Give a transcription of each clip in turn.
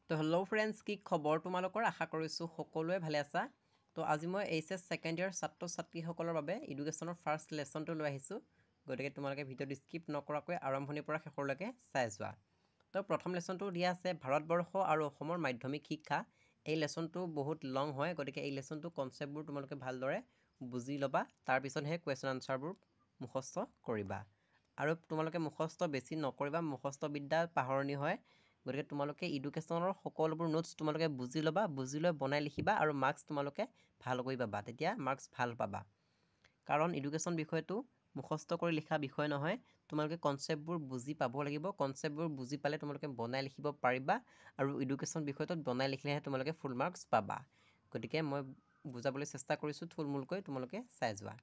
তো hello' friends, কি খবৰ তোমালোকৰ? আশা কৰিছোঁ সকলোৱে ভালে আছা। তো আজি মই এইচএছ ছেকেণ্ড ইয়াৰ ছাত্ৰ ছাত্ৰীসকলৰ বাবে এডুকেশ্যনৰ ফাৰ্ষ্ট লেচনটো লৈ আহিছোঁ। গতিকে তোমালোকে ভিডিঅ'টো স্কিপ নকৰাকৈ আৰম্ভণিৰ পৰা শেষলৈকে চাই যোৱা। তো প্ৰথম লেচনটো দিয়া আছে ভাৰতবৰ্ষ আৰু অসমৰ মাধ্যমিক শিক্ষা। এই লেচনটো বহুত লং হয়, গতিকে এই লেচনটো কনচেপ্টবোৰ তোমালোকে ভালদৰে বুজি ল'বা, তাৰপিছতহে কুৱেশ্যন আনচাৰবোৰ মুখস্থ কৰিবা। আৰু তোমালোকে মুখস্থ বেছি নকৰিবা, মুখস্থ বিদ্যা পাহৰণি হয়। গতিকে তোমালোকে এডুকেশ্যনৰ সকলোবোৰ নোটছ তোমালোকে বুজি ল'বা, বুজি লৈ বনাই লিখিবা আৰু মাৰ্কছ তোমালোকে ভালকৈ পাবা, তেতিয়া মাৰ্কছ ভাল পাবা। কাৰণ এডুকেশ্যন বিষয়টো মুখস্থ কৰি লিখা বিষয় নহয়, তোমালোকে কনচেপ্টবোৰ বুজি পাব লাগিব। কনচেপ্টবোৰ বুজি পালে তোমালোকে বনাই লিখিব পাৰিবা, আৰু এডুকেশ্যন বিষয়টোত বনাই লিখিলেহে তোমালোকে ফুল মাৰ্কছ পাবা। গতিকে মই বুজাবলৈ চেষ্টা কৰিছোঁ, থুলমূলকৈ তোমালোকে চাই যোৱা।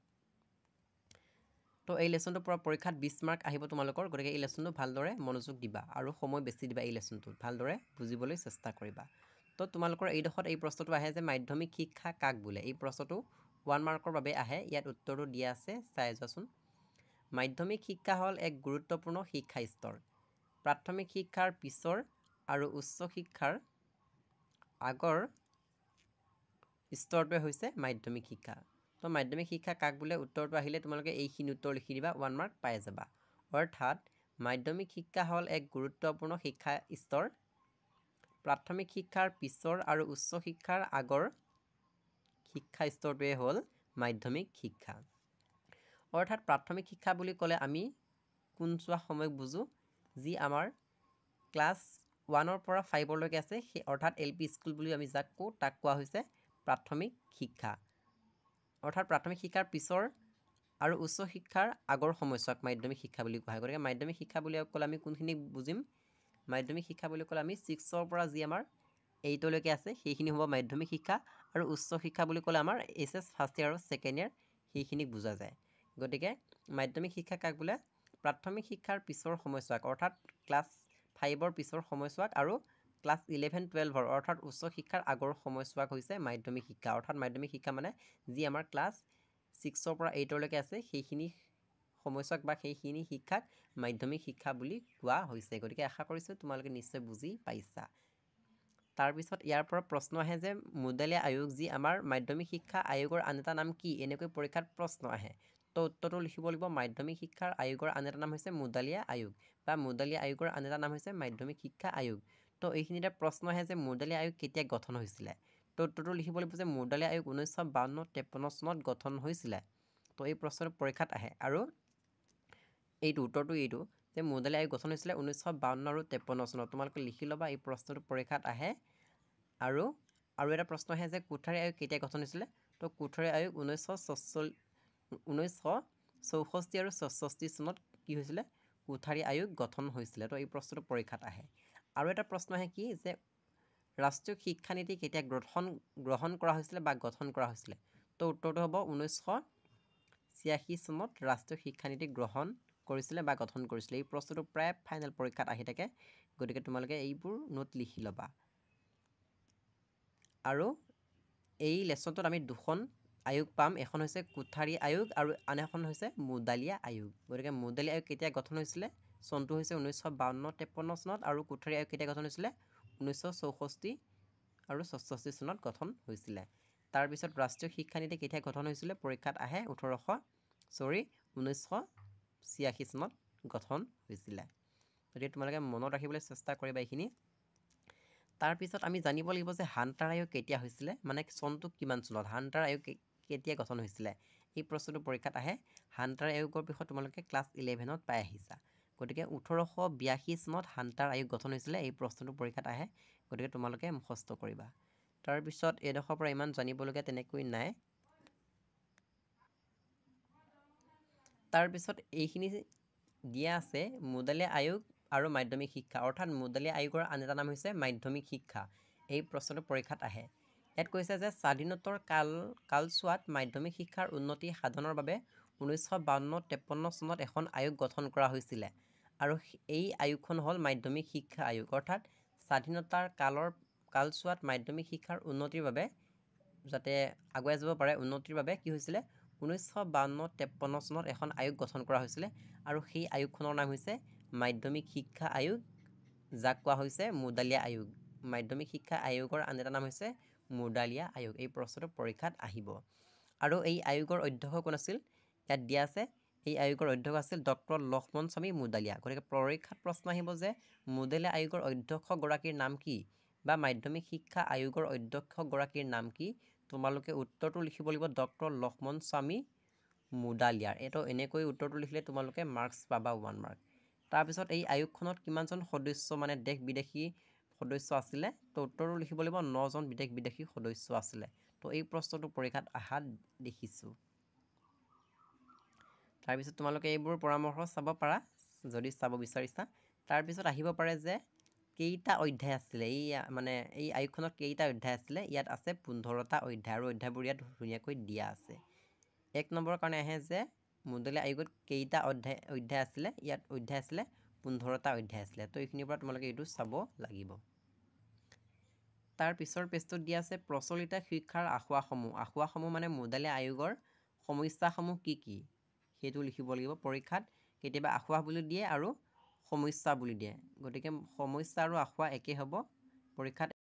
তো এই লেচনটোৰ পৰা পৰীক্ষাত 20 মাৰ্ক আহিব তোমালোকৰ। গতিকে এই লেচনটো ভালদৰে মনোযোগ দিবা আৰু সময় বেছি দিবা, এই লেচনটোত ভালদৰে বুজিবলৈ চেষ্টা কৰিবা। তো তোমালোকৰ এইডোখৰত এই প্ৰশ্নটো আহে যে মাধ্যমিক শিক্ষা কাক বোলে। এই প্ৰশ্নটো 1 মাৰ্কৰ বাবে আহে। ইয়াত উত্তৰটো দিয়া আছে, চাই যোৱাচোন। মাধ্যমিক শিক্ষা হ'ল এক গুৰুত্বপূৰ্ণ শিক্ষা স্তৰ। প্ৰাথমিক শিক্ষাৰ পিছৰ আৰু উচ্চ শিক্ষাৰ আগৰ স্তৰটোৱে হৈছে মাধ্যমিক শিক্ষা। তো মাধ্যমিক শিক্ষা কাক বোলে উত্তৰটো আহিলে তোমালোকে এইখিনি উত্তৰ লিখি দিবা, 1 মাৰ্ক পাই যাবা। অৰ্থাৎ মাধ্যমিক শিক্ষা হ'ল এক গুৰুত্বপূৰ্ণ শিক্ষা স্তৰ। প্ৰাথমিক শিক্ষাৰ পিছৰ আৰু উচ্চ শিক্ষাৰ আগৰ শিক্ষা স্তৰটোৱে হ'ল মাধ্যমিক শিক্ষা। অৰ্থাৎ প্ৰাথমিক শিক্ষা বুলি ক'লে আমি কোনচোৱা সময়ক বুজোঁ, যি আমাৰ ক্লাছ 1ৰ পৰা 5লৈকে আছে, সেই অৰ্থাৎ LP স্কুল বুলি আমি যাক কওঁ, তাক কোৱা হৈছে প্ৰাথমিক শিক্ষা। অৰ্থাৎ প্ৰাথমিক শিক্ষাৰ পিছৰ আৰু উচ্চ শিক্ষাৰ আগৰ সময়ছোৱাক মাধ্যমিক শিক্ষা বুলি কোৱা হয়। গতিকে মাধ্যমিক শিক্ষা বুলি ক'লে আমি কোনখিনি বুজিম? মাধ্যমিক শিক্ষা বুলি ক'লে আমি 6ৰ পৰা যি আমাৰ 8লৈকে আছে সেইখিনি হ'ব মাধ্যমিক শিক্ষা, আৰু উচ্চ শিক্ষা বুলি ক'লে আমাৰ HS ফাৰ্ষ্ট ইয়াৰ আৰু ছেকেণ্ড ইয়াৰ সেইখিনিক বুজা যায়। গতিকে মাধ্যমিক শিক্ষা কাক বোলে? প্ৰাথমিক শিক্ষাৰ পিছৰ সময়ছোৱাক, অৰ্থাৎ ক্লাছ 5ৰ পিছৰ সময়ছোৱাক, আৰু ক্লাছ 11-12 অৰ্থাৎ উচ্চ শিক্ষাৰ আগৰ সময়ছোৱাক হৈছে মাধ্যমিক শিক্ষা। অৰ্থাৎ মাধ্যমিক শিক্ষা মানে যি আমাৰ ক্লাছ 6ৰ পৰা 8লৈকে আছে সেইখিনি সময়ছোৱাক বা সেইখিনি শিক্ষাক মাধ্যমিক শিক্ষা বুলি কোৱা হৈছে। গতিকে আশা কৰিছোঁ তোমালোকে নিশ্চয় বুজি পাইছা। তাৰপিছত ইয়াৰ পৰা প্ৰশ্ন আহে যে মুডালিয়া আয়োগ, যি আমাৰ মাধ্যমিক শিক্ষা আয়োগৰ আন এটা নাম কি? এনেকৈ পৰীক্ষাত প্ৰশ্ন আহে। তো উত্তৰটো লিখিব লাগিব, মাধ্যমিক শিক্ষাৰ আয়োগৰ আন এটা নাম হৈছে মুডালিয়া আয়োগ, বা মুডালিয়া আয়োগৰ আন এটা নাম হৈছে মাধ্যমিক শিক্ষা আয়োগ। তো এইখিনিতে প্ৰশ্ন আহে যে মুডালিয়া আয়োগ কেতিয়া গঠন হৈছিলে? তো উত্তৰটো লিখিব লাগিব যে মুডালিয়া আয়োগ 1952-53 চনত গঠন হৈছিলে। তো এই প্ৰশ্নটো পৰীক্ষাত আহে, আৰু উত্তৰটো এইটো যে মুডালিয়া আয়োগ গঠন হৈছিলে 1952 আৰু 53 চনত। তোমালোকে লিখি ল'বা, এই প্ৰশ্নটো পৰীক্ষাত আহে। আৰু এটা প্ৰশ্ন আহে যে কোঠাৰী আয়োগ কেতিয়া গঠন হৈছিলে? তো কোঠাৰী আয়োগ 1964 আৰু 64 চনত কি হৈছিলে? কোঠাৰী আয়োগ গঠন হৈছিলে। তো এই প্ৰশ্নটো পৰীক্ষাত আহে। আৰু এটা প্ৰশ্ন আহে কি, যে ৰাষ্ট্ৰীয় শিক্ষানীতি কেতিয়া গ্ৰহণ কৰা হৈছিলে বা গঠন কৰা হৈছিলে? তো উত্তৰটো হ'ব 1986 চনত ৰাষ্ট্ৰীয় শিক্ষানীতি গ্ৰহণ কৰিছিলে বা গঠন কৰিছিলে। এই প্ৰশ্নটো প্ৰায় ফাইনেল পৰীক্ষাত আহি থাকে। গতিকে তোমালোকে এইবোৰ নোট লিখি ল'বা। আৰু এই লেচনটোত আমি দুখন আয়োগ পাম, এখন হৈছে কোঠাৰী আয়োগ আৰু আন এখন হৈছে মুডালিয়া আয়োগ। গতিকে মুডালিয়া আয়োগ কেতিয়া গঠন হৈছিলে? চনটো হৈছে 1952-53 চনত, আৰু কোঠাৰী আয়োগ কেতিয়া গঠন হৈছিলে? 1964 আৰু 64 চনত গঠন হৈছিলে। তাৰপিছত ৰাষ্ট্ৰীয় শিক্ষানীতি কেতিয়া গঠন হৈছিলে? পৰীক্ষাত আহে 1986 চনত গঠন হৈছিলে। গতিকে তোমালোকে মনত ৰাখিবলৈ চেষ্টা কৰিবা এইখিনি। তাৰপিছত আমি জানিব লাগিব যে হাণ্টাৰ আয়োগ কেতিয়া হৈছিলে, মানে চনটো কিমান চনত, হাণ্টাৰ আয়োগ কেতিয়া গঠন হৈছিলে? এই প্ৰশ্নটো পৰীক্ষাত আহে। হাণ্টাৰ আয়োগৰ বিষয়ে তোমালোকে ক্লাছ 11ত পাই আহিছা। গতিকে 1882 চনত হাণ্টাৰ আয়োগ গঠন হৈছিলে। এই প্ৰশ্নটো পৰীক্ষাত আহে। গতিকে তোমালোকে মুখস্থ কৰিবা। তাৰপিছত এইডোখৰৰ পৰা ইমান জানিবলগীয়া তেনেকৈ নাই। তাৰপিছত এইখিনি দিয়া আছে মুডালিয়া আয়োগ আৰু মাধ্যমিক শিক্ষা, অৰ্থাৎ মুডালিয়া আয়োগৰ আন এটা নাম হৈছে মাধ্যমিক শিক্ষা। এই প্ৰশ্নটো পৰীক্ষাত আহে। ইয়াত কৈছে যে স্বাধীনোত্তৰ কালছোৱাত মাধ্যমিক শিক্ষাৰ উন্নতি সাধনৰ বাবে 1952-53 চনত এখন আয়োগ গঠন কৰা হৈছিলে, আৰু এই আয়োগখন হ'ল মাধ্যমিক শিক্ষা আয়োগ। অৰ্থাৎ স্বাধীনতাৰ কালছোৱাত মাধ্যমিক শিক্ষাৰ উন্নতিৰ বাবে, যাতে আগুৱাই যাব পাৰে, উন্নতিৰ বাবে কি হৈছিলে? 1952-53 চনত এখন আয়োগ গঠন কৰা হৈছিলে, আৰু সেই আয়োগখনৰ নাম হৈছে মাধ্যমিক শিক্ষা আয়োগ, যাক কোৱা হৈছে মুডালিয়া আয়োগ। মাধ্যমিক শিক্ষা আয়োগৰ আন এটা নাম হৈছে মুডালিয়া আয়োগ। এই প্ৰশ্নটো পৰীক্ষাত আহিব। আৰু এই আয়োগৰ অধ্যক্ষ কোন আছিল? ইয়াত দিয়া আছে এই আয়োগৰ অধ্যক্ষ আছিল ডক্টৰ লক্ষ্মণ স্বামী মুডালিয়া। গতিকে পৰীক্ষাত প্ৰশ্ন আহিব যে মুডালিয়া আয়োগৰ অধ্যক্ষগৰাকীৰ নাম কি, বা মাধ্যমিক শিক্ষা আয়োগৰ অধ্যক্ষগৰাকীৰ নাম কি? তোমালোকে উত্তৰটো লিখিব লাগিব ডক্টৰ লক্ষ্মণ স্বামী মুডালিয়াৰ। এইটো এনেকৈ উত্তৰটো লিখিলে তোমালোকে মাৰ্কছ পাবা 1 মাৰ্ক। তাৰপিছত এই আয়োগখনত কিমানজন সদস্য মানে দেশ বিদেশী সদস্য আছিলে? তো উত্তৰটো লিখিব লাগিব 9জন দেশ বিদেশী সদস্য আছিলে। তো এই প্ৰশ্নটো পৰীক্ষাত অহা দেখিছোঁ। তাৰপিছত তোমালোকে এইবোৰ পৰামৰ্শ চাব পাৰা যদি চাব বিচাৰিছা। তাৰপিছত আহিব পাৰে যে কেইটা অধ্যায় আছিলে, মানে এই আয়োগখনত কেইটা অধ্যায় আছিলে? ইয়াত আছে 15টা অধ্যায়, আৰু অধ্যায়বোৰ ইয়াত ধুনীয়াকৈ দিয়া আছে। 1 নম্বৰৰ কাৰণে আহে যে মুডালিয়া আয়োগত কেইটা অধ্যায় আছিলে? ইয়াত অধ্যায় আছিলে 15টা অধ্যায় আছিলে। তো এইখিনিৰ পৰা তোমালোকে এইটো চাব লাগিব। তাৰ পিছৰ পেজটোত দিয়া আছে প্ৰচলিত শিক্ষাৰ আসোঁৱাহসমূহ। আসোঁৱাহসমূহ মানে মুডালিয়া আয়োগৰ সমস্যাসমূহ কি কি সেইটো লিখিব লাগিব। পৰীক্ষাত কেতিয়াবা আসোঁৱাহ বুলি দিয়ে আৰু সমস্যা বুলি দিয়ে। গতিকে সমস্যা আৰু আসোঁৱাহ একে হ'ব। পৰীক্ষাত